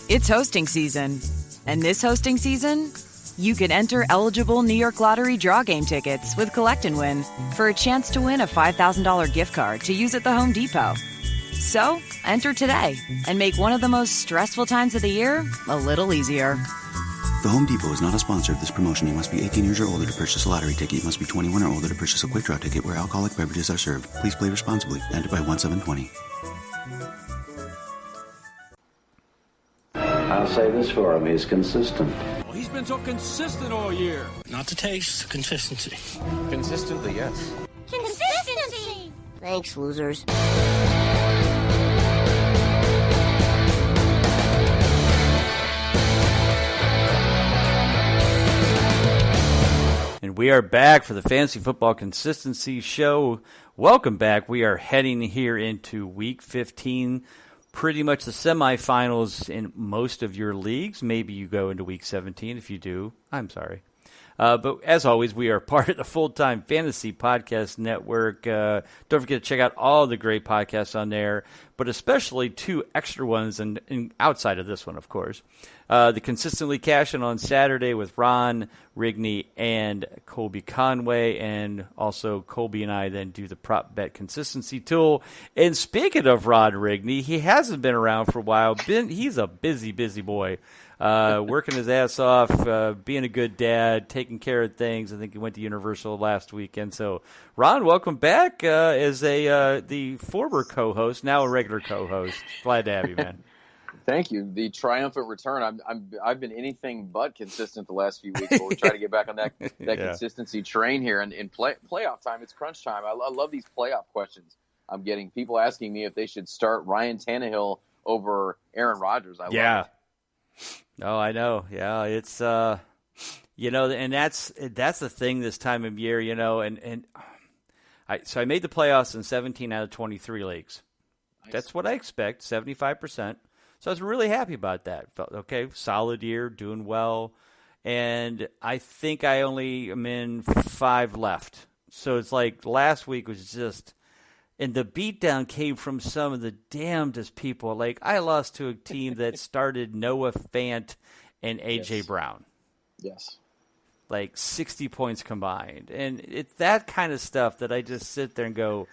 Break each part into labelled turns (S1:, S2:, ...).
S1: It's hosting season. And this hosting season, you can enter eligible New York Lottery draw game tickets with Collect and Win for a chance to win a $5,000 gift card to use at the Home Depot. So, enter today and make one of the most stressful times of the year a little easier.
S2: The Home Depot is not a sponsor of this promotion. You must be 18 years or older to purchase a lottery ticket. You must be 21 or older to purchase a quick draw ticket where alcoholic beverages are served. Please play responsibly. Ended by 1/7/20.
S3: I'll say this for him, he's consistent.
S4: Well, he's been so consistent all year.
S5: Not the taste, consistency.
S6: Consistently, yes.
S7: Consistency!
S8: Thanks, losers.
S9: And we are back for the Fantasy Football Consistency Show. Welcome back. We are heading here into Week 15, pretty much the semifinals in most of your leagues. Maybe you go into Week 17. If you do, I'm sorry. But as always, we are part of the Full-Time Fantasy Podcast Network. Don't forget to check out all the great podcasts on there, but especially two extra ones, and outside of this one, of course. The Consistently Cashing on Saturday with Ron Rigney and Colby Conway, and also Colby and I then do the Prop Bet Consistency Tool. And speaking of Ron Rigney, he hasn't been around for a while. He's a busy boy. Working his ass off, being a good dad, taking care of things. I think he went to Universal last weekend. So, Ron, welcome back as the former co-host, now a regular co-host. Glad to have you, man.
S6: Thank you. The triumphant return. I've been anything but consistent the last few weeks, but we're trying to get back on that
S9: Yeah.
S6: consistency train here. And in playoff time, it's crunch time. I love these playoff questions. I'm getting people asking me if they should start Ryan Tannehill over Aaron Rodgers. I love it.
S9: Oh, I know. Yeah, it's and that's the thing this time of year, So I made the playoffs in 17 out of 23 leagues. Nice. That's what I expect, 75%. So I was really happy about that. Felt okay, solid year, doing well, and I think I only am in 5 left. So it's like last week was just. And the beatdown came from some of the damnedest people. Like, I lost to a team that started Noah Fant and A.J. Brown.
S6: Yes.
S9: Like, 60 points combined. And it's that kind of stuff that I just sit there and go,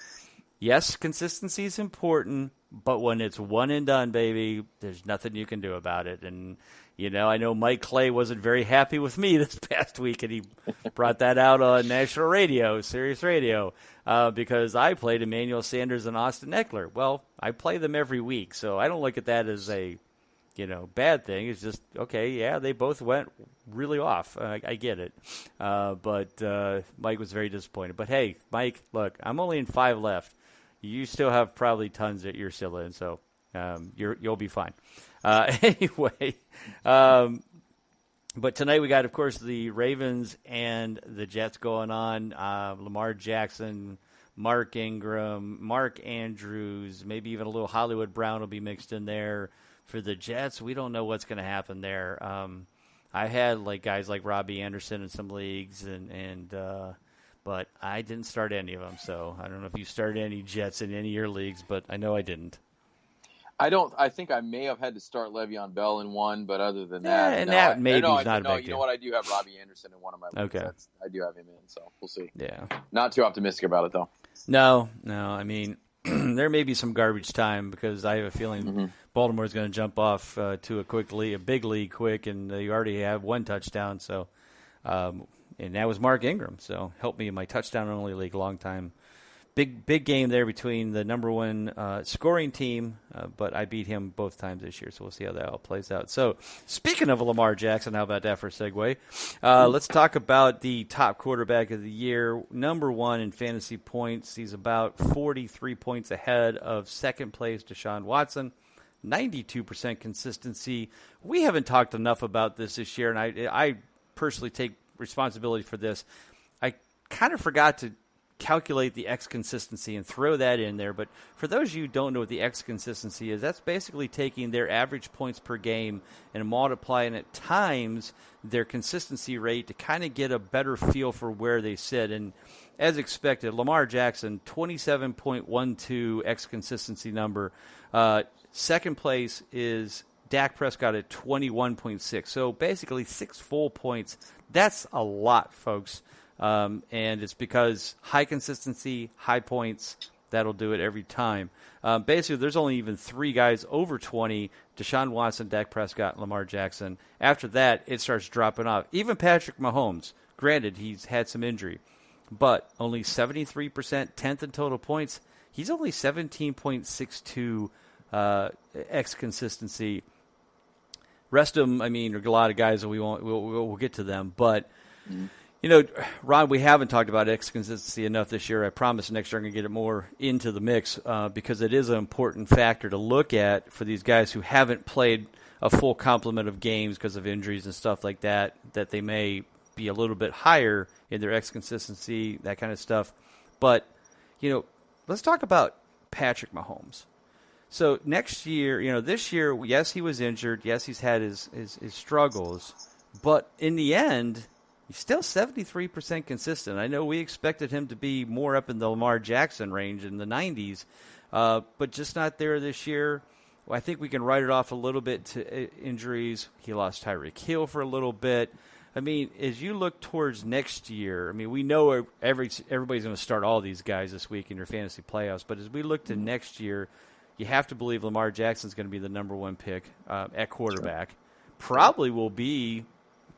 S9: yes, consistency is important, but when it's one and done, baby, there's nothing you can do about it. And, I know Mike Clay wasn't very happy with me this past week, and he brought that out on national radio, Sirius Radio, because I played Emmanuel Sanders and Austin Eckler. Well, I play them every week, so I don't look at that as a, bad thing. It's just, okay, yeah, they both went really off. I get it. But Mike was very disappointed. But, hey, Mike, look, I'm only in 5 left. You still have probably tons that you're still in, so you'll be fine. Anyway, but tonight we got, of course, the Ravens and the Jets going on. Lamar Jackson, Mark Ingram, Mark Andrews, maybe even a little Hollywood Brown will be mixed in there. For the Jets, we don't know what's going to happen there. I had guys like Robbie Anderson in some leagues, but I didn't start any of them. So I don't know if you started any Jets in any of your leagues, but I know I didn't.
S6: I think I may have had to start Le'Veon Bell in one, but other than that,
S9: and that maybe is not a big deal.
S6: You know what? I do have Robbie Anderson in one of my leagues.
S9: Okay.
S6: I do have him in, so we'll see.
S9: Yeah.
S6: Not too optimistic about it, though.
S9: No. I mean, there may be some garbage time because I have a feeling Baltimore's going to jump off to a big lead quick, and they already have 1 touchdown. So, and that was Mark Ingram. So help me in my touchdown-only league, long time. Big game there between the number 1 scoring team, but I beat him both times this year, so we'll see how that all plays out. So, speaking of Lamar Jackson, how about that for a segue? Let's talk about the top quarterback of the year, number 1 in fantasy points. He's about 43 points ahead of second place Deshaun Watson, 92% consistency. We haven't talked enough about this year, and I personally take responsibility for this. I kind of forgot to calculate the X consistency and throw that in there. But for those of you who don't know what the X consistency is, that's basically taking their average points per game and multiplying it times their consistency rate to kind of get a better feel for where they sit. And as expected, Lamar Jackson, 27.12 X consistency number. Second place is Dak Prescott at 21.6. So basically 6 full points. That's a lot, folks. And it's because high consistency, high points, that'll do it every time. Basically, there's only even 3 guys over 20, Deshaun Watson, Dak Prescott, and Lamar Jackson. After that, it starts dropping off. Even Patrick Mahomes, granted, he's had some injury, but only 73%, 10th in total points. He's only 17.62 X consistency. Rest of them, I mean, there are a lot of guys that we'll get to them. But, you know, Ron, we haven't talked about X consistency enough this year. I promise next year I'm going to get it more into the mix because it is an important factor to look at for these guys who haven't played a full complement of games because of injuries and stuff like that, that they may be a little bit higher in their X consistency, that kind of stuff. But, you know, let's talk about Patrick Mahomes. So next year, you know, this year, yes, he was injured. Yes, he's had his struggles. But in the end, he's still 73% consistent. I know we expected him to be more up in the Lamar Jackson range in the 90s, but just not there this year. Well, I think we can write it off a little bit to injuries. He lost Tyreek Hill for a little bit. I mean, as you look towards next year, I mean, we know everybody's going to start all these guys this week in your fantasy playoffs, but as we look to next year, you have to believe Lamar Jackson's going to be the number 1 pick at quarterback. Sure. Probably will be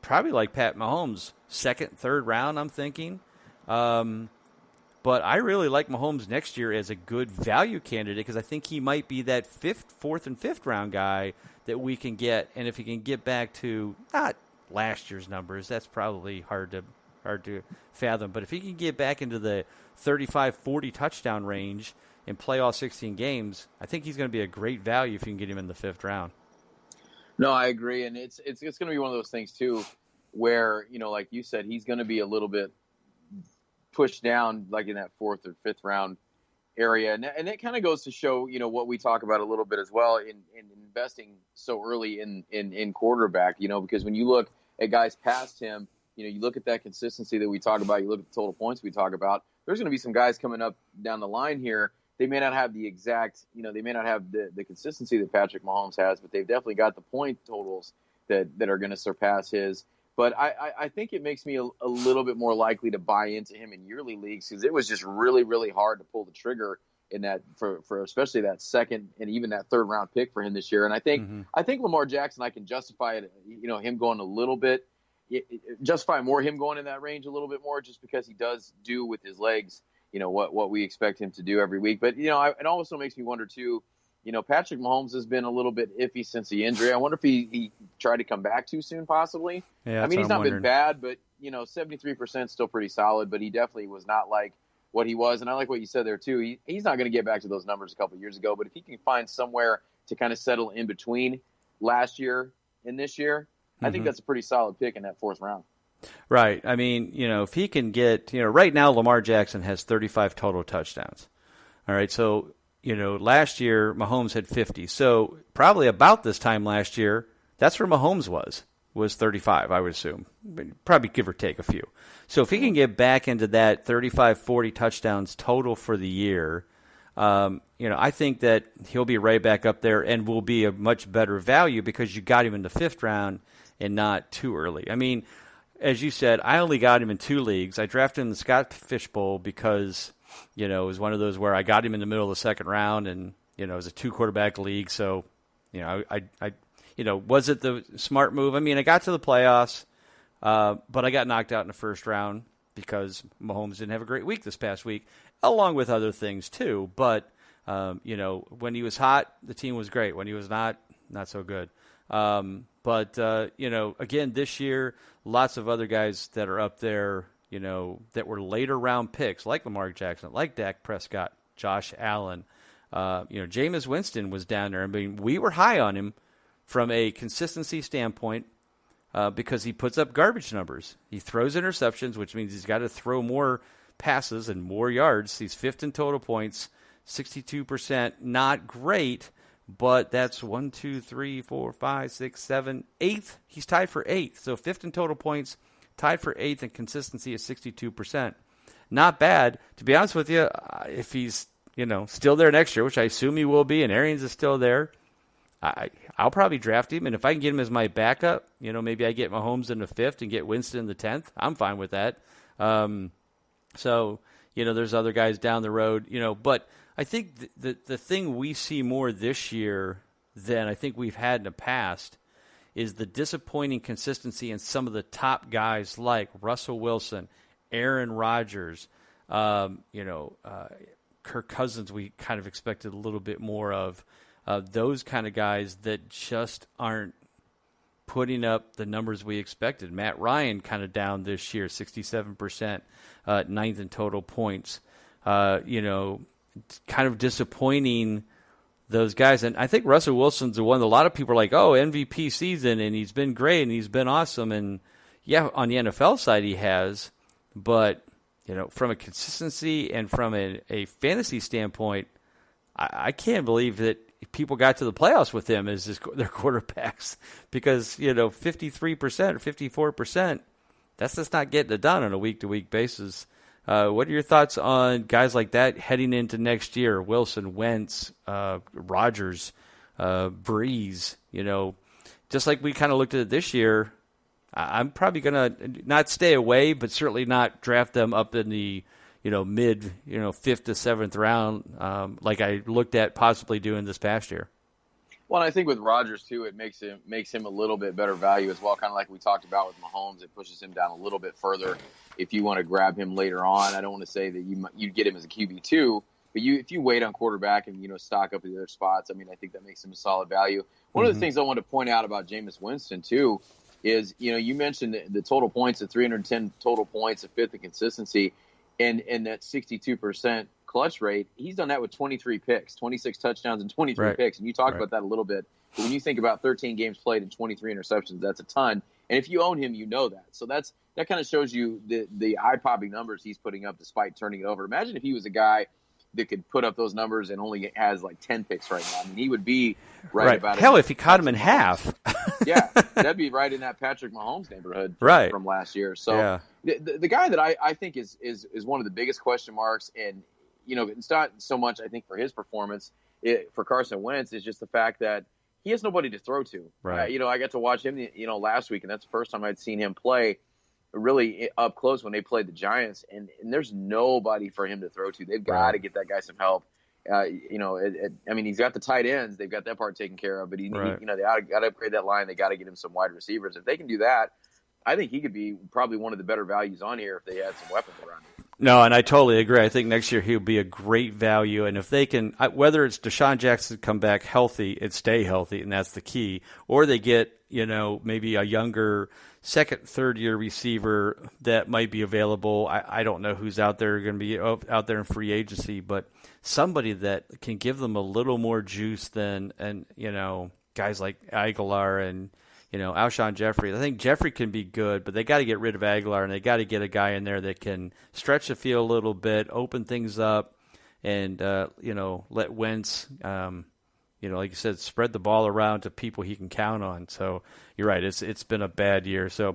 S9: like Pat Mahomes, 2nd, 3rd round, I'm thinking. But I really like Mahomes next year as a good value candidate because I think he might be that 4th and 5th round guy that we can get. And if he can get back to not last year's numbers, that's probably hard to fathom. But if he can get back into the 35, 40 touchdown range and play all 16 games, I think he's going to be a great value if you can get him in the 5th round.
S6: No, I agree, and it's going to be one of those things too, where, you know, like you said, he's going to be a little bit pushed down, like in that 4th or 5th round area, and it kind of goes to show, you know, what we talk about a little bit as well in investing so early in quarterback, you know, because when you look at guys past him, you know, you look at that consistency that we talk about, you look at the total points we talk about. There's going to be some guys coming up down the line here. They may not have the exact, you know, they may not have the consistency that Patrick Mahomes has, but they've definitely got the point totals that are going to surpass his. But I think it makes me a little bit more likely to buy into him in yearly leagues because it was just really, really hard to pull the trigger in that for especially that 2nd and even that 3rd round pick for him this year. And I think Lamar Jackson, I can justify it, you know, him going a little bit, justify more him going in that range a little bit more just because he does do with his legs, you know, what we expect him to do every week. But, you know, it also makes me wonder, too, you know, Patrick Mahomes has been a little bit iffy since the injury. I wonder if he tried to come back too soon, possibly.
S9: Yeah,
S6: I mean, he's not been bad, but, you know, 73% still pretty solid, but he definitely was not like what he was. And I like what you said there, too. He's not going to get back to those numbers a couple of years ago, but if he can find somewhere to kind of settle in between last year and this year, I think that's a pretty solid pick in that 4th round.
S9: Right. I mean, you know, if he can get, you know, right now Lamar Jackson has 35 total touchdowns. All right. So, you know, last year Mahomes had 50. So probably about this time last year, that's where Mahomes was 35, I would assume. Probably give or take a few. So if he can get back into that 35, 40 touchdowns total for the year, you know, I think that he'll be right back up there and will be a much better value because you got him in the 5th round and not too early. I mean, as you said, I only got him in 2 leagues. I drafted him in the Scott Fish Bowl because, you know, it was one of those where I got him in the middle of the 2nd round and, you know, it was a 2-quarterback league. So, you know, I you know, was it the smart move? I mean, I got to the playoffs, but I got knocked out in the 1st round because Mahomes didn't have a great week this past week, along with other things too. But, you know, when he was hot, the team was great. When he was not so good. But, you know, again, this year, lots of other guys that are up there, you know, that were later round picks, like Lamar Jackson, like Dak Prescott, Josh Allen. You know, Jameis Winston was down there. I mean, we were high on him from a consistency standpoint because he puts up garbage numbers. He throws interceptions, which means he's got to throw more passes and more yards. He's 5th in total points, 62%. Not great. But that's 1, 2, 3, 4, 5, 6, 7, 8th. He's tied for 8th. So 5th in total points, tied for 8th, and consistency is 62%. Not bad. To be honest with you, if he's, you know, still there next year, which I assume he will be, and Arians is still there, I'll probably draft him, and if I can get him as my backup, maybe I get Mahomes in the 5th and get Winston in the 10th. I'm fine with that. So there's other guys down the road, but I think the thing we see more this year than I think we've had in the past is the disappointing consistency in some of the top guys like Russell Wilson, Aaron Rodgers, Kirk Cousins. We kind of expected a little bit more of those kind of guys that just aren't putting up the numbers we expected. Matt Ryan kind of down this year, 67%, 9th in total points. Kind of disappointing those guys. And I think Russell Wilson's the one that a lot of people are like, oh, MVP season, and he's been great, and he's been awesome. And, yeah, on the NFL side he has. But, from a consistency and from a fantasy standpoint, I can't believe that people got to the playoffs with him as their quarterbacks because, 53% or 54%, that's just not getting it done on a week-to-week basis. What are your thoughts on guys like that heading into next year? Wilson, Wentz, Rodgers, Breeze, just like we kind of looked at it this year. I'm probably going to not stay away, but certainly not draft them up in the, mid, 5th to 7th round like I looked at possibly doing this past year.
S6: Well, and I think with Rodgers, too, it makes him a little bit better value as well, kind of like we talked about with Mahomes. It pushes him down a little bit further if you want to grab him later on. I don't want to say that you'd get him as a QB2, but if you wait on quarterback and, stock up the other spots, I think that makes him a solid value. One of the things I want to point out about Jameis Winston, too, is, you mentioned the total points, the 310 total points, the 5th in consistency, and that 62% clutch rate. He's done that with 23 picks, 26 touchdowns and 23 picks. And you talked about that a little bit. But when you think about 13 games played and 23 interceptions, that's a ton. And if you own him, you know that. So that kind of shows you the eye-popping numbers he's putting up despite turning it over. Imagine if he was a guy that could put up those numbers and only has like 10 picks right now. He would be right about it.
S9: Hell, if he caught him in half.
S6: Yeah, that'd be right in that Patrick Mahomes neighborhood from last year. So the guy that I think is one of the biggest question marks, and it's not so much I think for his performance for Carson Wentz, is just the fact that he has nobody to throw to. Right. I got to watch him last week, and that's the first time I'd seen him play really up close when they played the Giants, and there's nobody for him to throw to. They've got to get that guy some help. He's got the tight ends. They've got that part taken care of, but they got to upgrade that line. They got to get him some wide receivers. If they can do that, I think he could be probably one of the better values on here if they had some weapons around him.
S9: No, and I totally agree. I think next year he'll be a great value, and if they can, whether it's Deshaun Jackson come back healthy and stay healthy, and that's the key, or they get maybe a younger second, third-year receiver that might be available. I don't know who's out there going to be out there in free agency, but somebody that can give them a little more juice than guys like Aguilar and Alshon Jeffrey. I think Jeffrey can be good, but they got to get rid of Aguilar, and they got to get a guy in there that can stretch the field a little bit, open things up, and let Wentz, like you said, spread the ball around to people he can count on. So you're right, it's been a bad year. So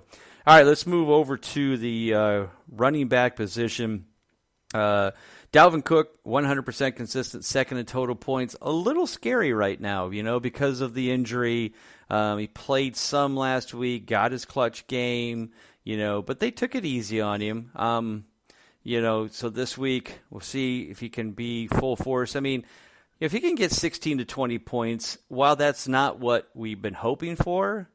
S9: all right, let's move over to the running back position. Dalvin Cook, 100% consistent, second in total points. A little scary right now, because of the injury. He played some last week, got his clutch game, but they took it easy on him. So this week we'll see if he can be full force. If he can get 16 to 20 points, while that's not what we've been hoping for,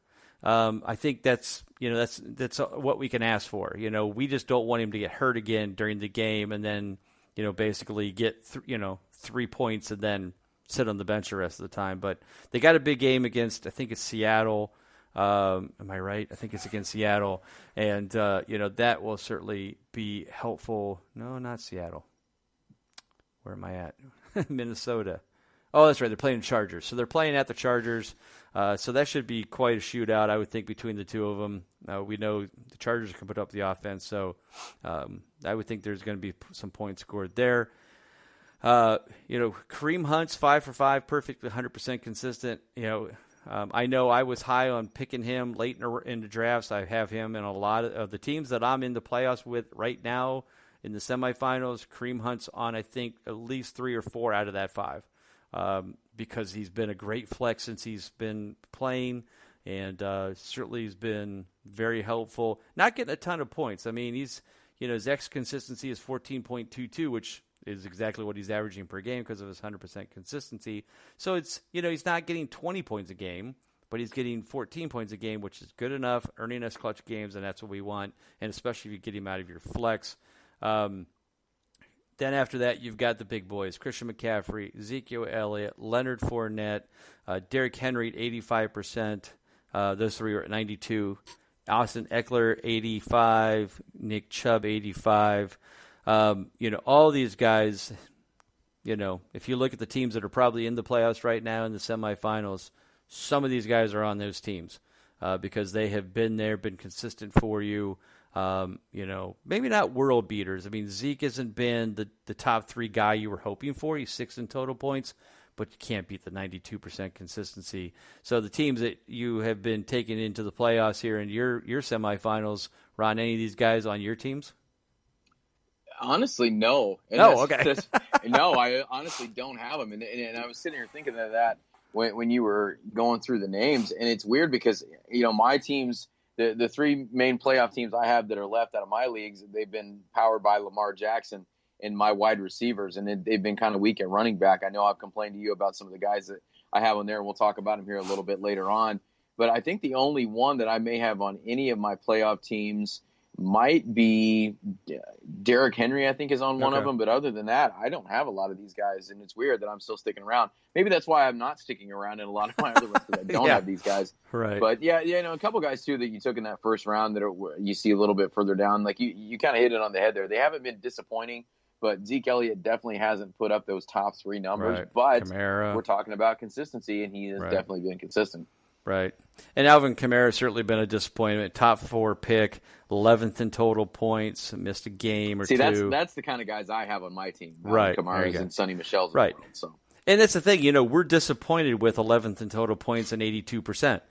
S9: I think that's what we can ask for. We just don't want him to get hurt again during the game and then, basically get 3 points and then sit on the bench the rest of the time. But they got a big game against, I think it's Seattle. Am I right? I think it's against Seattle. And, that will certainly be helpful. No, not Seattle. Where am I at? Minnesota. Oh, that's right. They're playing the Chargers. So they're playing at the Chargers. So that should be quite a shootout, I would think, between the two of them. We know the Chargers can put up the offense, so I would think there's going to be some points scored there. Kareem Hunt's 5 for 5, perfectly 100% consistent. I know I was high on picking him late in the drafts. I have him in a lot of the teams that I'm in the playoffs with right now in the semifinals. Kareem Hunt's on, I think, at least 3 or 4 out of that 5. because he's been a great flex since he's been playing, and certainly he's been very helpful. Not getting a ton of points. I mean, his X consistency is 14.22, which is exactly what he's averaging per game because of his 100% consistency. So it's, he's not getting 20 points a game, but he's getting 14 points a game, which is good enough, earning us clutch games, and that's what we want, and especially if you get him out of your flex. Then after that, you've got the big boys, Christian McCaffrey, Ezekiel Elliott, Leonard Fournette, Derrick Henry at 85%. Those three are at 92. Austin Eckler, 85. Nick Chubb, 85. All these guys, if you look at the teams that are probably in the playoffs right now in the semifinals, some of these guys are on those teams because they have been there, been consistent for you. Maybe not world beaters. I mean, Zeke hasn't been the top three guy you were hoping for. He's 6th in total points, but you can't beat the 92% consistency. So the teams that you have been taking into the playoffs here in your semifinals, Ron, any of these guys on your teams?
S6: Honestly, no. And
S9: okay.
S6: No, I honestly don't have them. And I was sitting here thinking of that when you were going through the names. And it's weird because, my teams, the three main playoff teams I have that are left out of my leagues, they've been powered by Lamar Jackson and my wide receivers. And they've been kind of weak at running back. I know I've complained to you about some of the guys that I have on there. We'll talk about them here a little bit later on. But I think the only one that I may have on any of my playoff teams might be Derrick Henry, I think, is on one of them. But other than that, I don't have a lot of these guys, and it's weird that I'm still sticking around. Maybe that's why I'm not sticking around in a lot of my other ones, because I don't have these guys.
S9: Right.
S6: But, a couple guys, too, that you took in that first round that you see a little bit further down. Like, you kind of hit it on the head there. They haven't been disappointing, but Zeke Elliott definitely hasn't put up those top three numbers.
S9: Right.
S6: But
S9: Kamara.
S6: We're talking about consistency, and he has definitely been consistent.
S9: Right. And Alvin Kamara has certainly been a disappointment. Top 4 pick, 11th in total points, missed a game or two.
S6: That's the kind of guys I have on my team.
S9: Right.
S6: Kamara's and Sonny Michel's.
S9: Right.
S6: So.
S9: And that's the thing, we're disappointed with 11th in total points and 82%.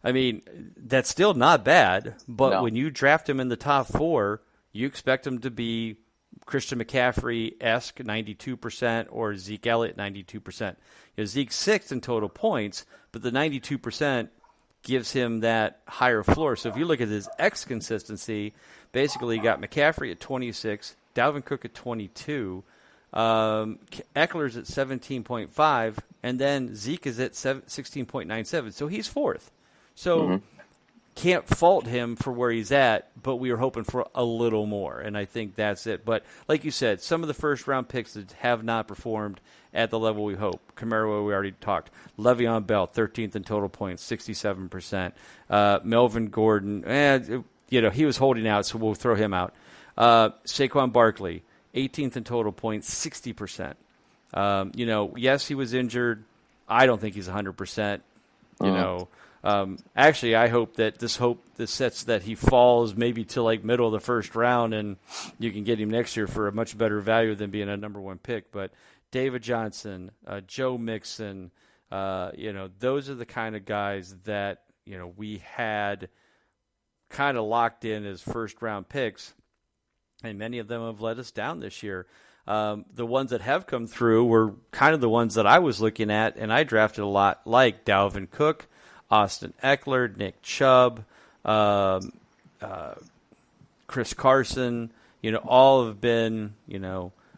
S9: I mean, that's still not bad, but when you draft him in the top 4, you expect him to be Christian McCaffrey-esque 92% or Zeke Elliott 92%. Zeke's 6th in total points, but the 92% gives him that higher floor. So if you look at his X consistency, basically you got McCaffrey at 26, Dalvin Cook at 22, Eckler's at 17.5, and then Zeke is at 16.97. So he's 4th. So can't fault him for where he's at, but we were hoping for a little more, and I think that's it. But like you said, some of the first-round picks that have not performed at the level we hope. Kamara, we already talked. Le'Veon Bell, 13th in total points, 67%. Melvin Gordon, he was holding out, so we'll throw him out. Saquon Barkley, 18th in total points, 60%. Yes, he was injured. I don't think he's 100%. Actually, I hope that this sets that he falls maybe to like middle of the first round, and you can get him next year for a much better value than being a number 1 pick. But David Johnson, Joe Mixon, those are the kind of guys that we had kind of locked in as first round picks, and many of them have let us down this year. The ones that have come through were kind of the ones that I was looking at, and I drafted a lot, like Dalvin Cook, Austin Eckler, Nick Chubb, Chris Carson, all have been,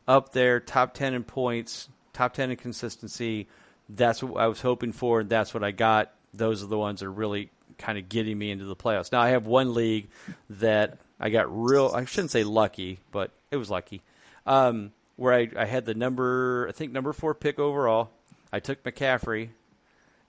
S9: up there, top 10 in points, top 10 in consistency. That's what I was hoping for, and that's what I got. Those are the ones that are really kind of getting me into the playoffs. Now, I have one league that I got I shouldn't say lucky, but it was lucky, where I had the number 4 pick overall. I took McCaffrey.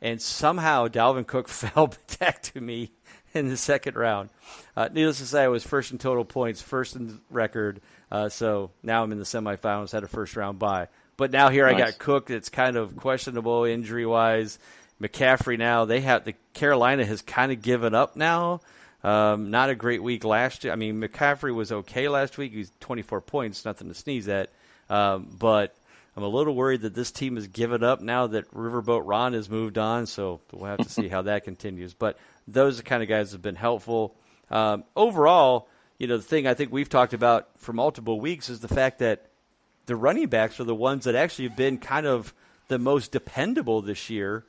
S9: And somehow Dalvin Cook fell back to me in the second round. Needless to say, I was first in total points, first in record. So now I'm in the semifinals, had a first-round bye. But now here I got Cook. It's kind of questionable injury-wise. McCaffrey now, Carolina has kind of given up now. Not a great week last year. I mean, McCaffrey was okay last week. He was 24 points, nothing to sneeze at. But I'm a little worried that this team has given up now that Riverboat Ron has moved on, so we'll have to see how that continues. But those are the kind of guys that have been helpful. Overall, the thing I think we've talked about for multiple weeks is the fact that the running backs are the ones that actually have been kind of the most dependable this year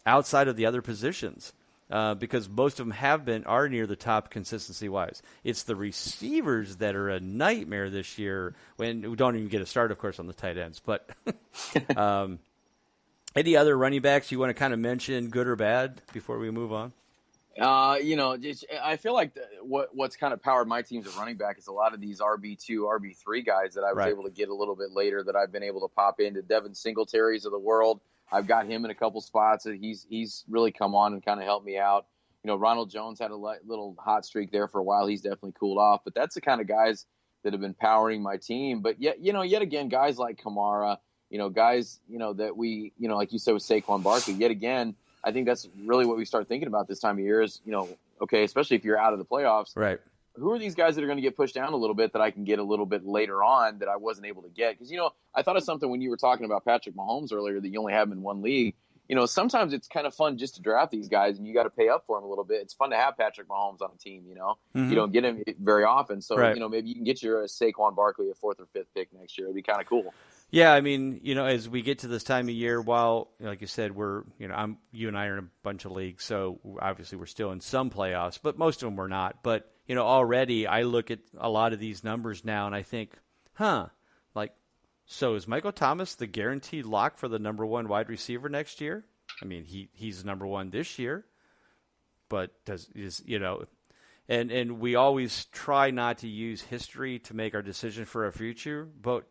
S9: outside of the other positions. Because most of them are near the top consistency-wise. It's the receivers that are a nightmare this year. When we don't even get a start, of course, on the tight ends. But any other running backs you want to kind of mention, good or bad, before we move on?
S6: I feel like what's kind of powered my teams at running back is a lot of these RB2, RB3 guys that I was able to get a little bit later that I've been able to pop into. Devin Singletary's of the world. I've got him in a couple spots. He's really come on and kind of helped me out. Ronald Jones had a little hot streak there for a while. He's definitely cooled off. But that's the kind of guys that have been powering my team. But yet again, guys like Kamara, guys, that we, like you said with Saquon Barkley, yet again, I think that's really what we start thinking about this time of year is, okay, especially if you're out of the playoffs.
S9: Right.
S6: Who are these guys that are going to get pushed down a little bit that I can get a little bit later on that I wasn't able to get? Because, I thought of something when you were talking about Patrick Mahomes earlier that you only have him in one league. Sometimes it's kind of fun just to draft these guys and you got to pay up for them a little bit. It's fun to have Patrick Mahomes on a team, You don't get him very often. So, maybe you can get your Saquon Barkley a 4th or 5th pick next year. It'd be kind of cool.
S9: Yeah, I mean, as we get to this time of year, while, like you said, you and I are in a bunch of leagues, so obviously we're still in some playoffs, but most of them we're not. But, already I look at a lot of these numbers now and I think, so is Michael Thomas the guaranteed lock for the number one wide receiver next year? I mean, he's number one this year, but and we always try not to use history to make our decision for our future, but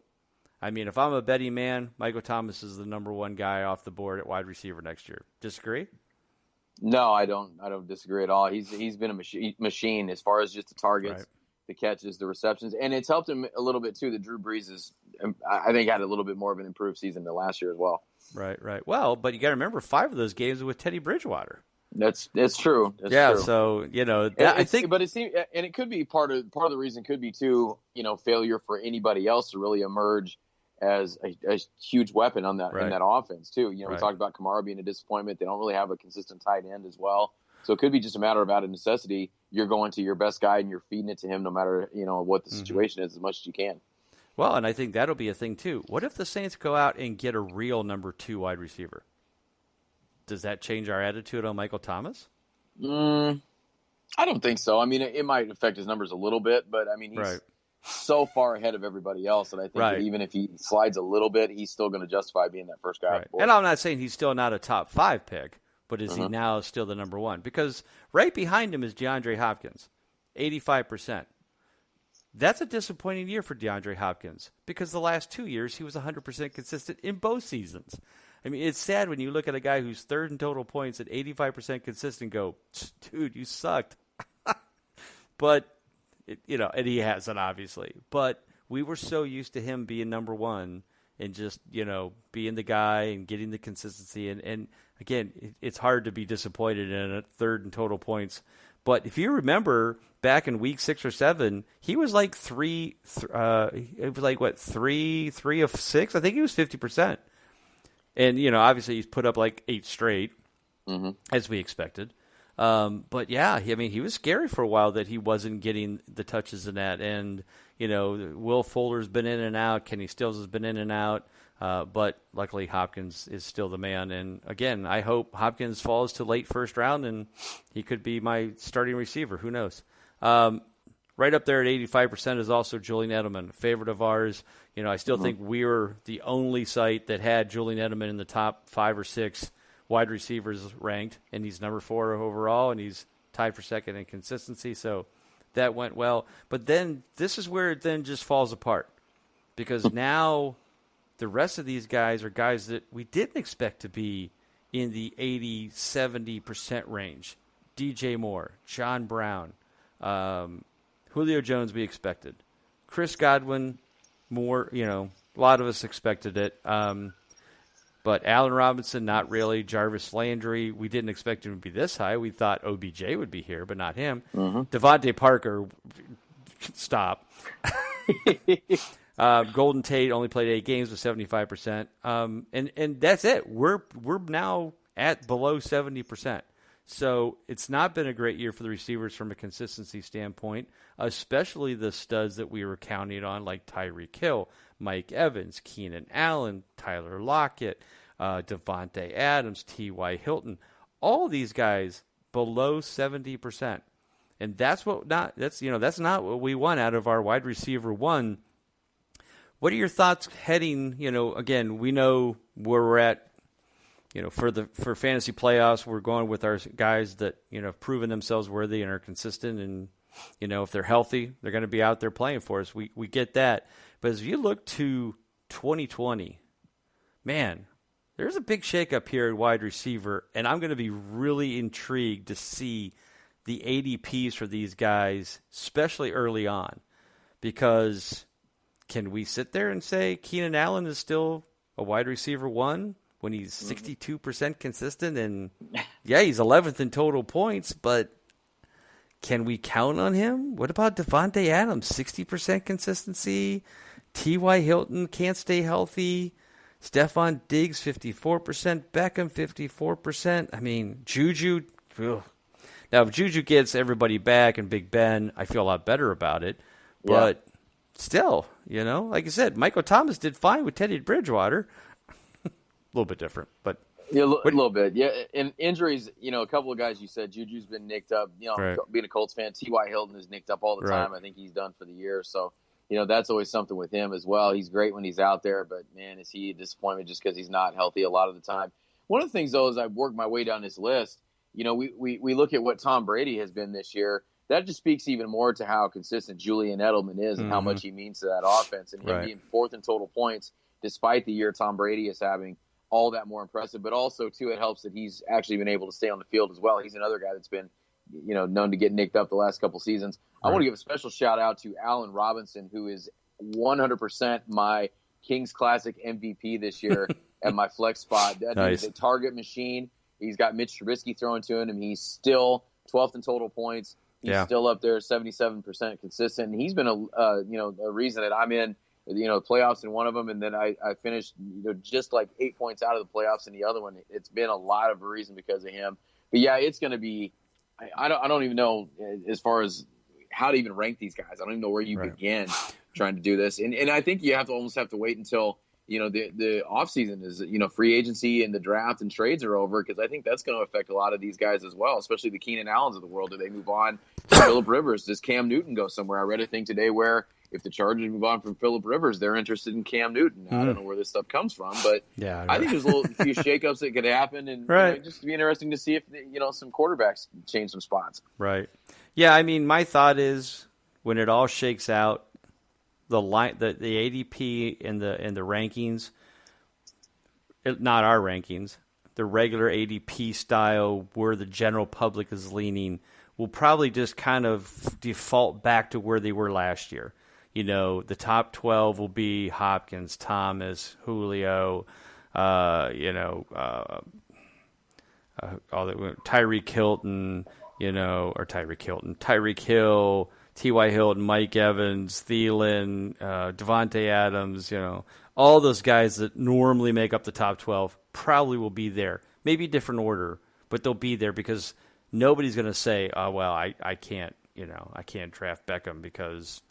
S9: I mean, if I'm a betting man, Michael Thomas is the number one guy off the board at wide receiver next year. Disagree?
S6: No, I don't disagree at all. He's been a machine as far as just the targets, the catches, the receptions, and it's helped him a little bit too. That Drew Brees I think, had a little bit more of an improved season than last year as well. Right.
S9: Well, but you got to remember 5 of those games were with Teddy Bridgewater.
S6: That's true. True.
S9: So
S6: I think, but it seems, and it could be part of the reason could be too, failure for anybody else to really emerge as a huge weapon on that in that offense too. We talked about Kamara being a disappointment. They don't really have a consistent tight end as well. So it could be just a matter of out of necessity. You're going to your best guy and you're feeding it to him no matter, what the situation is as much as you can.
S9: Well, and I think that'll be a thing too. What if the Saints go out and get a real number 2 wide receiver? Does that change our attitude on Michael Thomas?
S6: I don't think so. I mean, it might affect his numbers a little bit, but I mean, he's so far ahead of everybody else that I think that even if he slides a little bit, he's still going to justify being that first guy.
S9: Right. And I'm not saying he's still not a top 5 pick, but is he now still the number 1? Because right behind him is DeAndre Hopkins, 85%. That's a disappointing year for DeAndre Hopkins because the last 2 years he was 100% consistent in both seasons. I mean, it's sad when you look at a guy who's third in total points at 85% consistent go, dude, you sucked. But, and he hasn't, obviously. But we were so used to him being number 1 and just, being the guy and getting the consistency. And again, it's hard to be disappointed in a third in total points. But if you remember back in week 6 or 7, he was like 3 of 6? I think he was 50%. And, obviously he's put up like 8 straight, as we expected. But yeah, he was scary for a while that he wasn't getting the touches in that. And, Will Fuller's been in and out. Kenny Stills has been in and out. But luckily Hopkins is still the man. And again, I hope Hopkins falls to late first round and he could be my starting receiver. Who knows? Right up there at 85% is also Julian Edelman, a favorite of ours. I still think we're the only site that had Julian Edelman in the top 5 or 6 wide receivers ranked, and he's number 4 overall, and he's tied for second in consistency. So that went well. But then this is where it then just falls apart because now the rest of these guys are guys that we didn't expect to be in the 80, 70% range. DJ Moore, John Brown, Julio Jones we expected. Chris Godwin, more, a lot of us expected it. But Allen Robinson, not really. Jarvis Landry, we didn't expect him to be this high. We thought OBJ would be here, but not him. Devontae Parker, stop. Golden Tate only played 8 games with 75%. And that's it. We're now at below 70%. So it's not been a great year for the receivers from a consistency standpoint, especially the studs that we were counting on, like Tyreek Hill, Mike Evans, Keenan Allen, Tyler Lockett. Devontae Adams, T.Y. Hilton, all these guys below 70%. And that's not what we want out of our wide receiver one. What are your thoughts heading, again, we know where we're at, for fantasy playoffs, we're going with our guys that, have proven themselves worthy and are consistent, and, if they're healthy, they're going to be out there playing for us. We get that. But as you look to 2020, man, there's a big shakeup here at wide receiver, and I'm going to be really intrigued to see the ADPs for these guys, especially early on, because can we sit there and say Keenan Allen is still a wide receiver one when he's 62% consistent? And yeah, he's 11th in total points, but can we count on him? What about Devontae Adams? 60% consistency. T.Y. Hilton can't stay healthy. Stephon Diggs, 54%. Beckham, 54%. I mean, Juju. Ugh. Now, if Juju gets everybody back and Big Ben, I feel a lot better about it. But still, like I said, Michael Thomas did fine with Teddy Bridgewater. A little bit different, but
S6: yeah, a little bit. Yeah, and injuries. A couple of guys you said, Juju's been nicked up.
S9: Right.
S6: Being a Colts fan, T.Y. Hilton is nicked up all the time. I think he's done for the year. So, that's always something with him as well. He's great when he's out there, but man, is he a disappointment just because he's not healthy a lot of the time. One of the things though, as I've worked my way down this list, we look at what Tom Brady has been this year. That just speaks even more to how consistent Julian Edelman is and how much he means to that offense, and him being fourth in total points despite the year Tom Brady is having. All that more impressive, but also too, it helps that he's actually been able to stay on the field as well. He's another guy that's been, known to get nicked up the last couple seasons. I want to give a special shout out to Allen Robinson, who is 100% my Kings Classic MVP this year at my flex spot. That
S9: nice.
S6: Is a target machine. He's got Mitch Trubisky throwing to him. He's still 12th in total points. He's still up there, 77% consistent. And he's been a reason that I'm in playoffs in one of them, and then I finished just like 8 points out of the playoffs in the other one. It's been a lot of reason because of him. But yeah, it's going to be. I don't even know as far as how to even rank these guys. I don't even know where you begin trying to do this. And I think you almost have to wait until the off season is free agency and the draft and trades are over, because I think that's going to affect a lot of these guys as well, especially the Keenan Allens of the world. Do they move on to Phillip Rivers? Does Cam Newton go somewhere? I read a thing today where if the Chargers move on from Phillip Rivers, they're interested in Cam Newton. I don't know where this stuff comes from, but I think there's a few shakeups that could happen, and just be interesting to see if some quarterbacks change some spots. Right.
S9: Yeah, I mean, my thought is when it all shakes out, the ADP and the rankings, not our rankings, the regular ADP style where the general public is leaning, will probably just kind of default back to where they were last year. The top 12 will be Hopkins, Thomas, Julio, Tyreek Hilton, Tyreek Hill, T.Y. Hilton, Mike Evans, Thielen, Devontae Adams, all those guys that normally make up the top 12 probably will be there. Maybe different order, but they'll be there because nobody's going to say, oh, well, I can't draft Beckham because,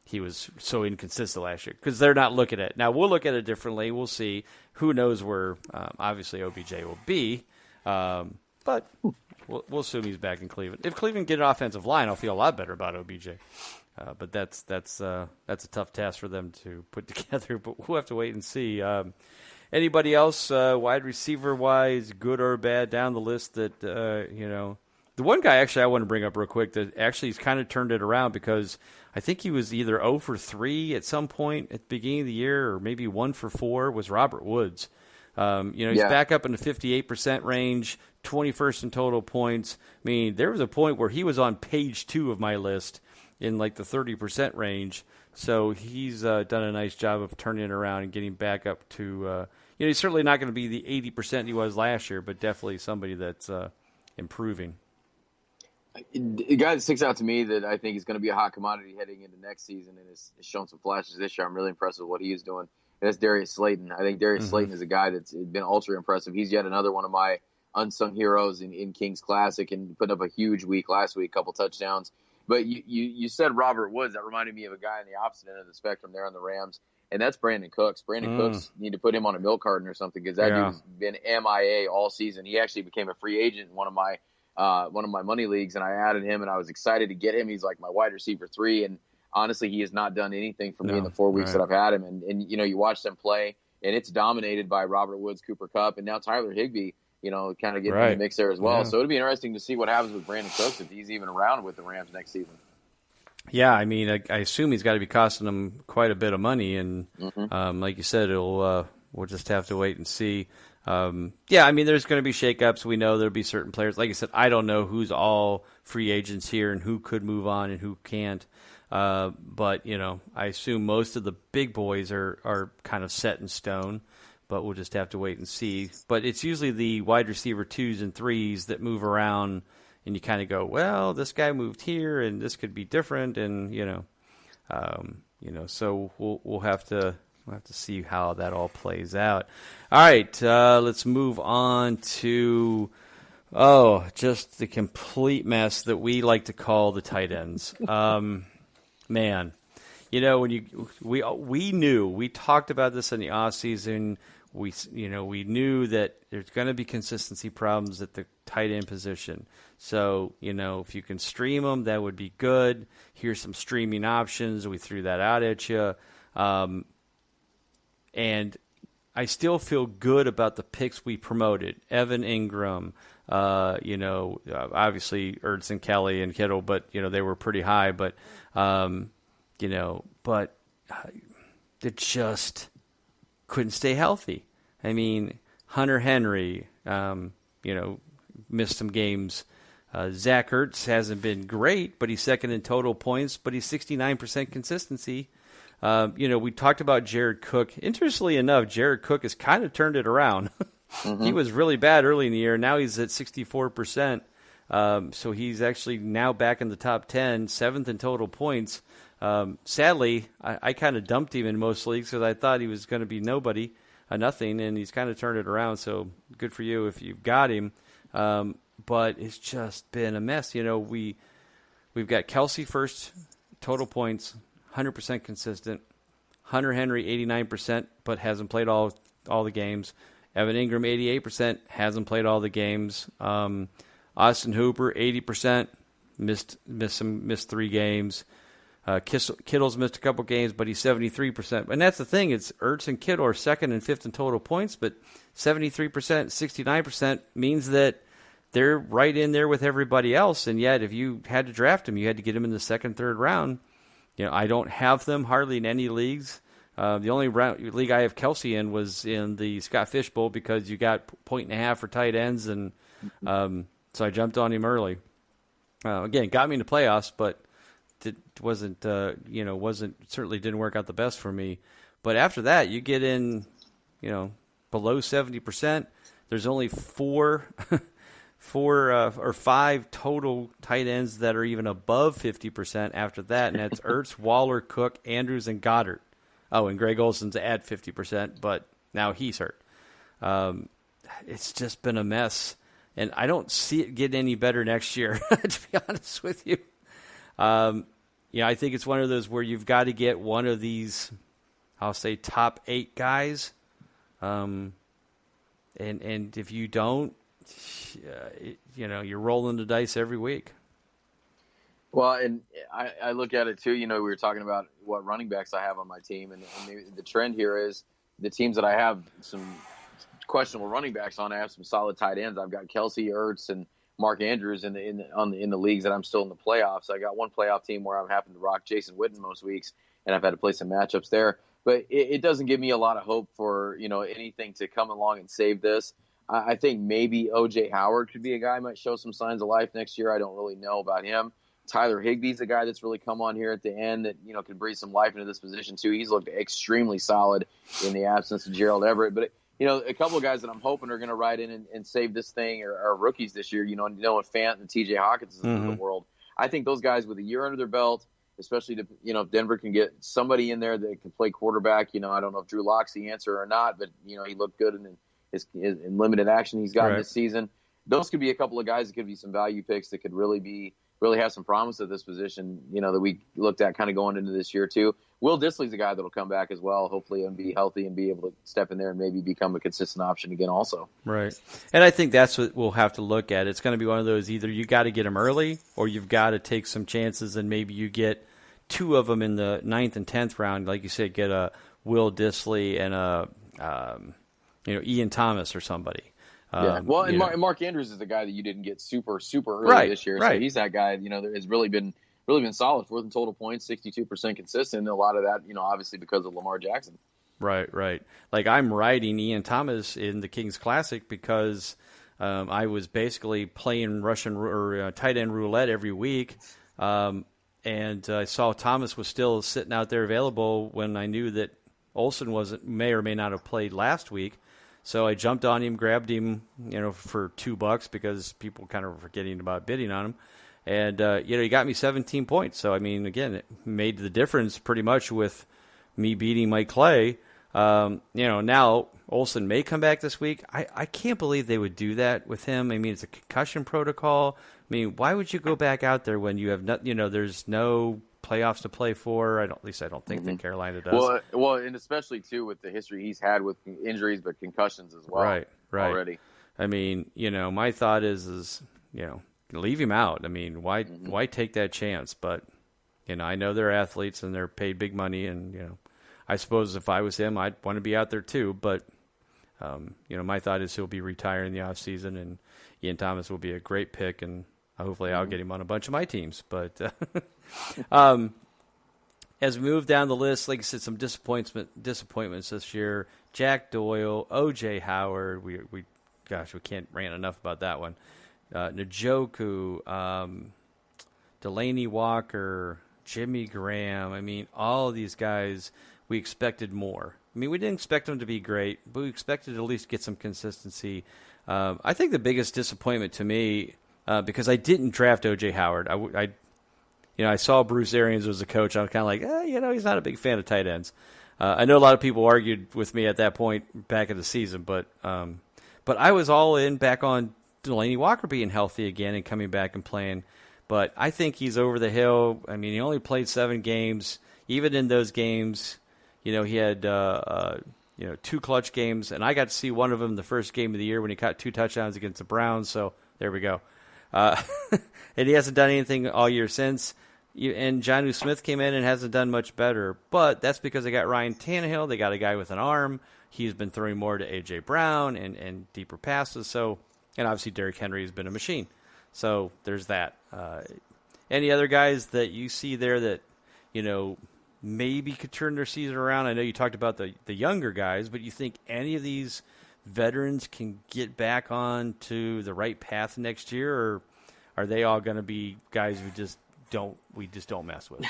S9: he was so inconsistent last year, because they're not looking at it. Now, we'll look at it differently. We'll see. Who knows where, obviously, OBJ will be. But we'll assume he's back in Cleveland. If Cleveland get an offensive line, I'll feel a lot better about OBJ. But that's a tough task for them to put together. But we'll have to wait and see. Anybody else, wide receiver-wise, good or bad, down the list that, The one guy, actually, I want to bring up real quick that actually has kind of turned it around, because I think he was either 0 for 3 at some point at the beginning of the year, or maybe 1 for 4, was Robert Woods. He's back up in the 58% range, 21st in total points. I mean, there was a point where he was on page 2 of my list in like the 30% range. So he's done a nice job of turning it around and getting back up to, he's certainly not going to be the 80% he was last year, but definitely somebody that's improving.
S6: The guy that sticks out to me that I think is going to be a hot commodity heading into next season and has shown some flashes this year, I'm really impressed with what he is doing. And that's Darius Slayton. I think Darius Slayton is a guy that's been ultra impressive. He's yet another one of my unsung heroes in Kings Classic, and put up a huge week last week, a couple touchdowns. But you said Robert Woods. That reminded me of a guy on the opposite end of the spectrum there on the Rams. and that's Brandon Cooks. Brandon Cooks, need to put him on a milk carton or something because that dude's been MIA all season. He actually became a free agent in one of my money leagues, and I added him, and I was excited to get him. He's like my wide receiver 3, and honestly, he has not done anything for me in the 4 weeks that I've had him. And you watch them play, and it's dominated by Robert Woods, Cooper Kupp, and now Tyler Higbee, kind of getting in the mix there as well. So it'll be interesting to see what happens with Brandon Cooks if he's even around with the Rams next season.
S9: Yeah, I mean, I assume he's got to be costing them quite a bit of money, and like you said, we'll just have to wait and see. I mean, there's going to be shakeups. We know there'll be certain players. Like I said, I don't know who's all free agents here and who could move on and who can't. But I assume most of the big boys are kind of set in stone. But we'll just have to wait and see. But it's usually the wide receiver 2s and 3s that move around, and you kind of go, well, this guy moved here, and this could be different, and so we'll have to see how that all plays out. All right, let's move on to just the complete mess that we like to call the tight ends. Man, when we talked about this in the off season. We knew that there's going to be consistency problems at the tight end position. So, if you can stream them, that would be good. Here's some streaming options. We threw that out at you. And I still feel good about the picks we promoted. Evan Ingram, obviously Ertz and Kelly and Kittle, but, they were pretty high. But, it just couldn't stay healthy. I mean, Hunter Henry, missed some games. Zach Ertz hasn't been great, but he's second in total points, but he's 69% consistency. We talked about Jared Cook. Interestingly enough, Jared Cook has kind of turned it around. He was really bad early in the year. Now he's at 64%. So he's actually now back in the top 10, 7th in total points. Sadly, I kind of dumped him in most leagues because I thought he was going to be nothing, and he's kind of turned it around. So good for you if you've got him. But it's just been a mess. We've got Kelsey first, total points, 100% consistent. Hunter Henry, 89%, but hasn't played all the games. Evan Ingram, 88%, hasn't played all the games. Austin Hooper, 80%, missed 3 games. Kittle's missed a couple games, but he's 73%. And that's the thing. It's Ertz and Kittle are 2nd and 5th in total points, but 73%, 69% means that they're right in there with everybody else. And yet, if you had to draft them, you had to get them in the 2nd, 3rd round. I don't have them hardly in any leagues. The only league I have Kelsey in was in the Scott Fish Bowl because you got 1.5 for tight ends, and so I jumped on him early. Again, got me in the playoffs, but certainly didn't work out the best for me. But after that, you get in, below 70%. There's only 4 or 5 total tight ends that are even above 50% after that, and that's Ertz, Waller, Cook, Andrews, and Goddard. Oh, and Greg Olson's at 50%, but now he's hurt. It's just been a mess, and I don't see it getting any better next year, to be honest with you. I think it's one of those where you've got to get one of these, I'll say, top 8 guys. And if you don't, you're rolling the dice every week.
S6: Well, and I look at it too. We were talking about what running backs I have on my team, and the trend here is the teams that I have some questionable running backs on. I have some solid tight ends. I've got Kelsey, Ertz, and Mark Andrews in the leagues that I'm still in the playoffs. I got one playoff team where I'm having to rock Jason Witten most weeks, and I've had to play some matchups there. But it doesn't give me a lot of hope for anything to come along and save this. I think maybe O.J. Howard could be a guy who might show some signs of life next year. I don't really know about him. Tyler Higbee's a guy that's really come on here at the end that could breathe some life into this position too. He's looked extremely solid in the absence of Gerald Everett. But a couple of guys that I'm hoping are going to ride in and save this thing are rookies this year. Noah Fant and T.J. Hawkins in the world. I think those guys with a year under their belt, especially if Denver can get somebody in there that can play quarterback. I don't know if Drew Lock's the answer or not, but he looked good in limited action he's gotten this season. Those could be a couple of guys that could be some value picks that could really be really have some promise at this position, that we looked at kind of going into this year too. Will Dissly's a guy that'll come back as well, hopefully, and be healthy and be able to step in there and maybe become a consistent option again also.
S9: Right. And I think that's what we'll have to look at. It's going to be one of those, either you got to get them early or you've got to take some chances, and maybe you get two of them in the 9th and 10th round. Like you said, get a Will Dissly and Ian Thomas or somebody.
S6: Well, and Mark Andrews is the guy that you didn't get super early this year.
S9: Right.
S6: So he's that guy, that has really been solid, 4th in total points, 62% consistent. And a lot of that, obviously because of Lamar Jackson.
S9: Right. Like I'm riding Ian Thomas in the Kings Classic because I was basically playing Russian or tight end roulette every week. And I saw Thomas was still sitting out there available when I knew that Olsen may or may not have played last week. So I jumped on him, grabbed him, for $2 because people kind of were forgetting about bidding on him. And, he got me 17 points. So, I mean, again, it made the difference pretty much with me beating Mike Clay. Now Olsen may come back this week. I can't believe they would do that with him. I mean, it's a concussion protocol. I mean, why would you go back out there when you have there's no playoffs to play for? At least I don't think that Carolina does.
S6: Well, and especially too with the history he's had with injuries, but concussions as well.
S9: Right.
S6: Already.
S9: I mean, my thought is leave him out. I mean, why take that chance? But I know they're athletes and they're paid big money, and I suppose if I was him, I'd want to be out there too. But my thought is he'll be retiring in the off season, and Ian Thomas will be a great pick, and hopefully I'll get him on a bunch of my teams. But as we move down the list, like I said, some disappointments this year. Jack Doyle, O.J. Howard. We can't rant enough about that one. Njoku, Delaney Walker, Jimmy Graham. I mean, all of these guys, we expected more. I mean, we didn't expect them to be great, but we expected to at least get some consistency. I think the biggest disappointment to me, because I didn't draft O.J. Howard. I saw Bruce Arians was the coach. I was kind of like, he's not a big fan of tight ends. I know a lot of people argued with me at that point back in the season, but I was all in back on Delaney Walker being healthy again and coming back and playing. But I think he's over the hill. I mean, he only played 7 games. Even in those games, he had 2 clutch games, and I got to see one of them the first game of the year when he caught 2 touchdowns against the Browns. So there we go. And he hasn't done anything all year since. And Jonnu Smith came in and hasn't done much better. But that's because they got Ryan Tannehill. They got a guy with an arm. He's been throwing more to A.J. Brown and deeper passes. So, and obviously Derrick Henry has been a machine. So there's that. Any other guys that you see there that, maybe could turn their season around? I know you talked about the younger guys, but you think any of these veterans can get back on to the right path next year, or are they all going to be guys we just don't mess with?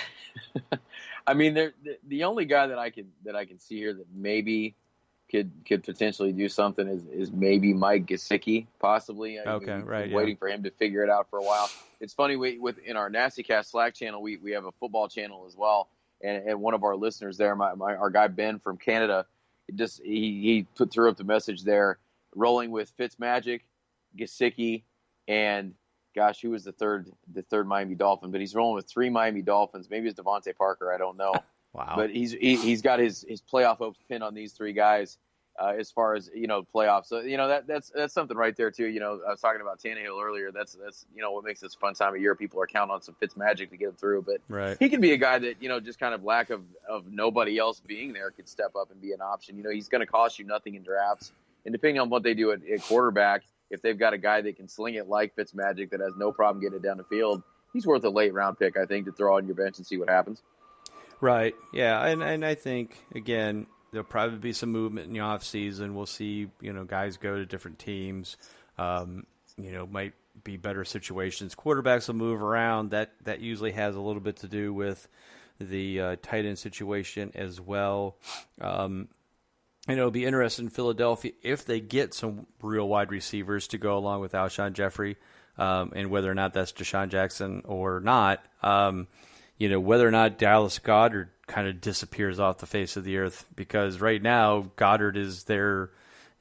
S6: I mean, the only guy that I can see here that maybe could potentially do something is maybe Mike Gesicki, possibly. Waiting for him to figure it out for a while. It's funny, in our NastyCast Slack channel, we have a football channel as well, and one of our listeners there, our guy Ben from Canada, he threw up the message there, rolling with Fitzmagic, Gesicki, and gosh, who was the third Miami Dolphin? But he's rolling with 3 Miami Dolphins. Maybe it's Devontae Parker. I don't know.
S9: Wow.
S6: But he's got his playoff hopes pinned on these 3 guys as far as playoffs. So that's something right there too. I was talking about Tannehill earlier. That's what makes this a fun time of year. People are counting on some Fitzmagic to get him through. But he could be a guy that just kind of lack of nobody else being there could step up and be an option. He's going to cost you nothing in drafts, and depending on what they do at quarterback. If they've got a guy that can sling it like Fitzmagic that has no problem getting it down the field, he's worth a late round pick, I think, to throw on your bench and see what happens.
S9: Right. Yeah. And I think, again, there'll probably be some movement in the off season. We'll see, guys go to different teams, might be better situations. Quarterbacks will move around. That usually has a little bit to do with the tight end situation as well. It'll be interesting in Philadelphia if they get some real wide receivers to go along with Alshon Jeffrey, and whether or not that's Deshaun Jackson or not. Whether or not Dallas Goedert kind of disappears off the face of the earth, because right now Goddard is their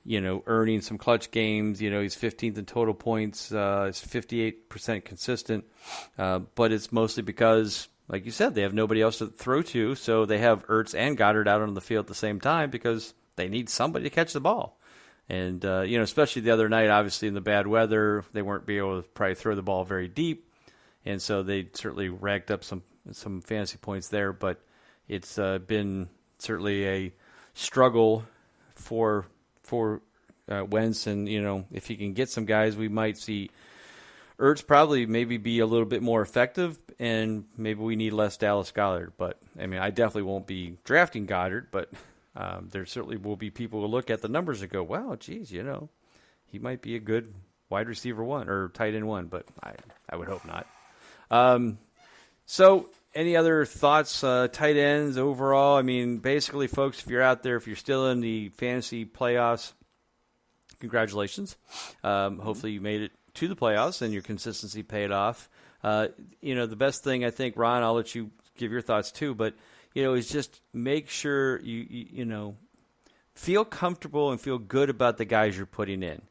S9: earning some clutch games. He's 15th in total points. He's 58% consistent. But it's mostly because, like you said, they have nobody else to throw to, so they have Ertz and Goddard out on the field at the same time because they need somebody to catch the ball. And, especially the other night, obviously in the bad weather, they weren't be able to probably throw the ball very deep. And so they certainly racked up some fantasy points there. But it's been certainly a struggle for Wentz. And, if he can get some guys, we might see Ertz probably maybe be a little bit more effective, and maybe we need less Dallas Goedert. But, I definitely won't be drafting Goddard, but there certainly will be people who look at the numbers and go, wow, geez, he might be a good wide receiver one or tight end one, but I would hope not. So any other thoughts, tight ends overall? Basically, folks, if you're out there, if you're still in the fantasy playoffs, congratulations. Hopefully you made it to the playoffs and your consistency paid off. The best thing, I think, Ron, I'll let you give your thoughts too, but is just make sure you feel comfortable and feel good about the guys you're putting in.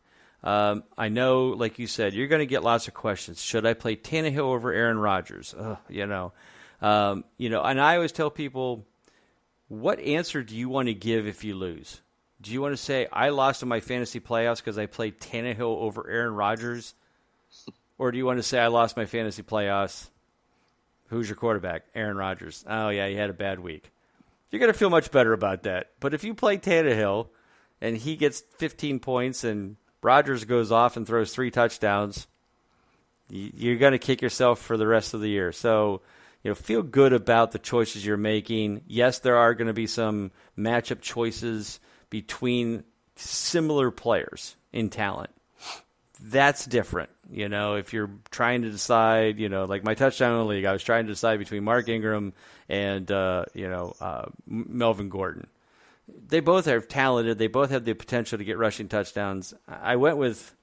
S9: I know, like you said, you're going to get lots of questions. Should I play Tannehill over Aaron Rodgers? And I always tell people, what answer do you want to give if you lose? Do you want to say, I lost in my fantasy playoffs because I played Tannehill over Aaron Rodgers? Or do you want to say, I lost my fantasy playoffs? Who's your quarterback? Aaron Rodgers. Oh, yeah, he had a bad week. You're going to feel much better about that. But if you play Tannehill and he gets 15 points and Rodgers goes off and throws 3 touchdowns, you're going to kick yourself for the rest of the year. So, feel good about the choices you're making. Yes, there are going to be some matchup choices between similar players in talent. That's different. If you're trying to decide, like my touchdown league, I was trying to decide between Mark Ingram and, Melvin Gordon. They both are talented. They both have the potential to get rushing touchdowns. I went with,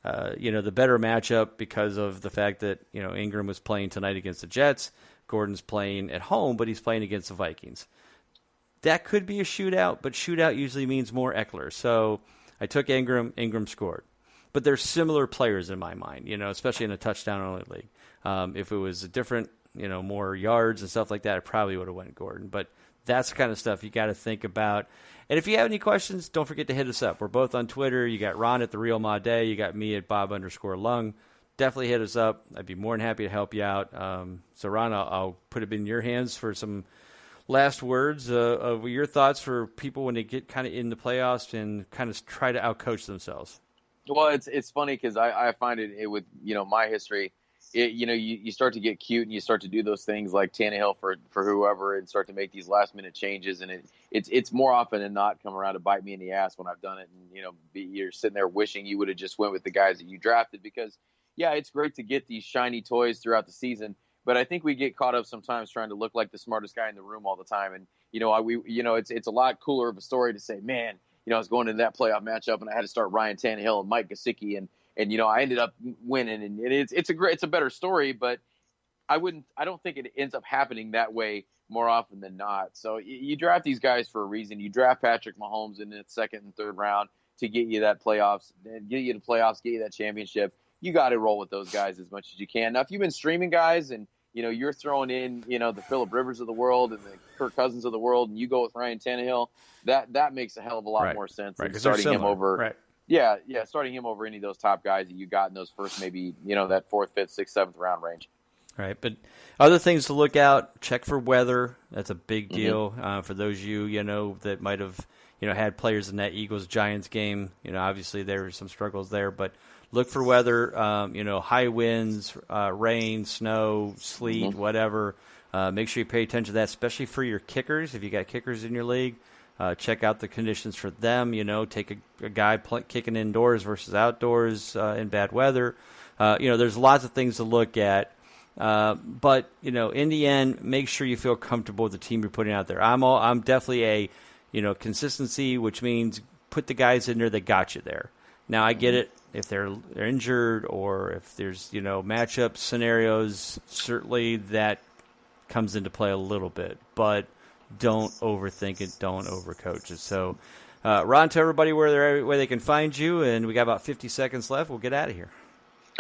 S9: the better matchup because of the fact that, Ingram was playing tonight against the Jets. Gordon's playing at home, but he's playing against the Vikings. That could be a shootout, but shootout usually means more Eckler. So I took Ingram. Ingram scored. But they're similar players in my mind, especially in a touchdown-only league. If it was a different, more yards and stuff like that, I probably would have went Gordon. But that's the kind of stuff you got to think about. And if you have any questions, don't forget to hit us up. We're both on Twitter. You got Ron at The Real Ma Day. You got me at Bob_Lung. Definitely hit us up. I'd be more than happy to help you out. So, Ron, I'll put it in your hands for some last words of your thoughts for people when they get kind of in the playoffs and kind of try to outcoach themselves.
S6: Well, it's funny because I find it with my history, you start to get cute and you start to do those things like Tannehill for whoever and start to make these last minute changes, and it's more often than not come around to bite me in the ass when I've done it, and you're sitting there wishing you would have just went with the guys that you drafted because it's great to get these shiny toys throughout the season, but I think we get caught up sometimes trying to look like the smartest guy in the room all the time, and it's a lot cooler of a story to say, man. I was going into that playoff matchup and I had to start Ryan Tannehill and Mike Gesicki and I ended up winning, and it's a better story, but I don't think it ends up happening that way more often than not. So you draft these guys for a reason. You draft Patrick Mahomes in the 2nd and 3rd round to get you that playoffs, get you that championship. You got to roll with those guys as much as you can. Now, if you've been streaming guys and you're throwing in, the Phillip Rivers of the world and the Kirk Cousins of the world, and you go with Ryan Tannehill, that makes a hell of a lot more sense than starting him over. Right. Yeah, starting him over any of those top guys that you got in those first maybe, that 4th, 5th, 6th, 7th round range.
S9: Right, but other things to look out, check for weather. That's a big deal for those of you, that might have, had players in that Eagles-Giants game. Obviously there were some struggles there, but look for weather, high winds, rain, snow, sleet, whatever. Make sure you pay attention to that, especially for your kickers. If you got kickers in your league, check out the conditions for them. Take a guy kicking indoors versus outdoors in bad weather. There's lots of things to look at. But in the end, make sure you feel comfortable with the team you're putting out there. I'm definitely a consistency, which means put the guys in there that got you there. Now I get it. If they're injured or if there's, matchup scenarios, certainly that comes into play a little bit. But don't overthink it. Don't overcoach it. So Ron, tell everybody where they can find you, and we got about 50 seconds left. We'll get out of here.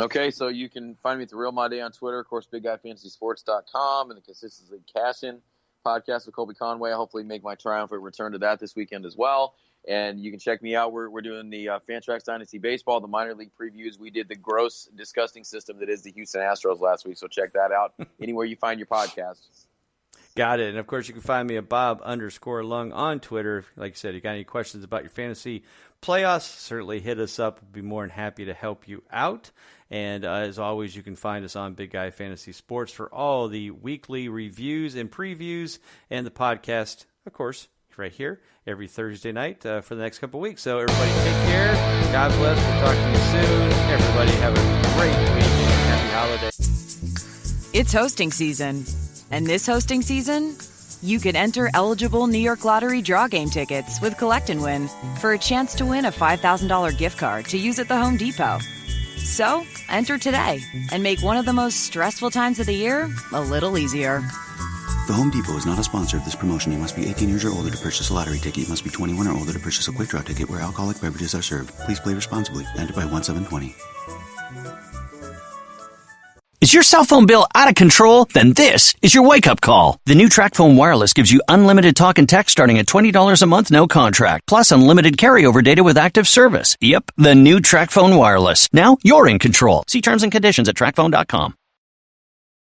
S6: Okay, so you can find me at The Real My Day on Twitter, of course, BigGuyFantasySports.com, and the Consistency Cash-In podcast with Colby Conway. I'll hopefully make my triumphant return to that this weekend as well. And you can check me out. We're doing the Fantrax Dynasty Baseball, the minor league previews. We did the gross, disgusting system that is the Houston Astros last week, so check that out anywhere you find your podcasts.
S9: Got it. And, of course, you can find me at Bob_Lung on Twitter. Like I said, you got any questions about your fantasy playoffs, certainly hit us up. We'll be more than happy to help you out. And as always, you can find us on Big Guy Fantasy Sports for all the weekly reviews and previews and the podcast, of course, right here every Thursday night for the next couple of weeks. So everybody take care. God bless. We'll talk to you soon. Everybody have a great week and happy holidays.
S1: It's hosting season. And this hosting season, you could enter eligible New York Lottery draw game tickets with Collect and Win for a chance to win a $5,000 gift card to use at the Home Depot. So, enter today and make one of the most stressful times of the year a little easier.
S2: The Home Depot is not a sponsor of this promotion. You must be 18 years or older to purchase a lottery ticket. You must be 21 or older to purchase a quick draw ticket where alcoholic beverages are served. Please play responsibly. Entered by 1/7/20.
S8: Is your cell phone bill out of control? Then this is your wake-up call. The new TracFone Wireless gives you unlimited talk and text starting at $20 a month, no contract, plus unlimited carryover data with active service. Yep, the new TracFone Wireless. Now you're in control. See terms and conditions at TracFone.com.